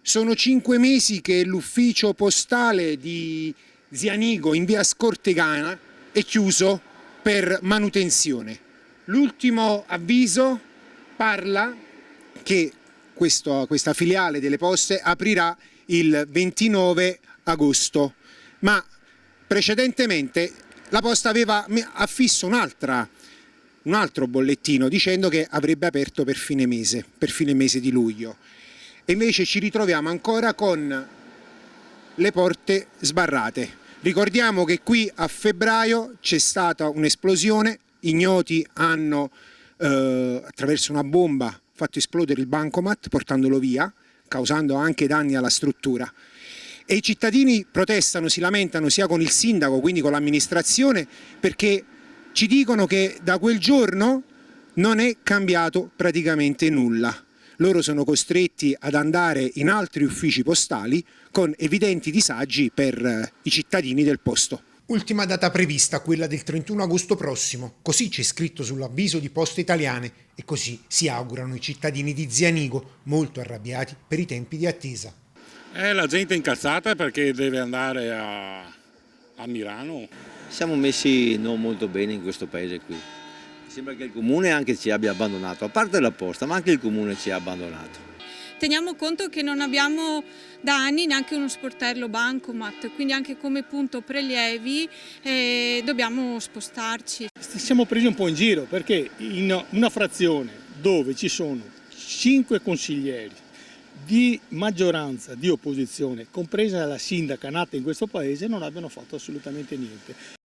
Sono 5 mesi che l'ufficio postale di Zianigo in via Scortegana è chiuso per manutenzione. L'ultimo avviso parla che questa filiale delle Poste aprirà il 29 agosto, ma precedentemente la Posta aveva affisso un altro bollettino dicendo che avrebbe aperto per fine mese di luglio. E invece ci ritroviamo ancora con le porte sbarrate. Ricordiamo che qui a febbraio c'è stata un'esplosione, ignoti hanno attraverso una bomba fatto esplodere il bancomat portandolo via, causando anche danni alla struttura. E i cittadini protestano, si lamentano sia con il sindaco, quindi con l'amministrazione, perché ci dicono che da quel giorno non è cambiato praticamente nulla. Loro sono costretti ad andare in altri uffici postali con evidenti disagi per i cittadini del posto. Ultima data prevista, quella del 31 agosto prossimo, così c'è scritto sull'avviso di Poste Italiane e così si augurano i cittadini di Zianigo, molto arrabbiati per i tempi di attesa. La gente è incazzata perché deve andare a Milano. Siamo messi non molto bene in questo paese qui. Sembra che il comune anche ci abbia abbandonato, a parte la posta, ma anche il comune ci ha abbandonato. Teniamo conto che non abbiamo da anni neanche uno sportello bancomat, quindi anche come punto prelievi dobbiamo spostarci. Siamo presi un po' in giro perché in una frazione dove ci sono 5 consiglieri di maggioranza, di opposizione, compresa la sindaca nata in questo paese, non abbiano fatto assolutamente niente.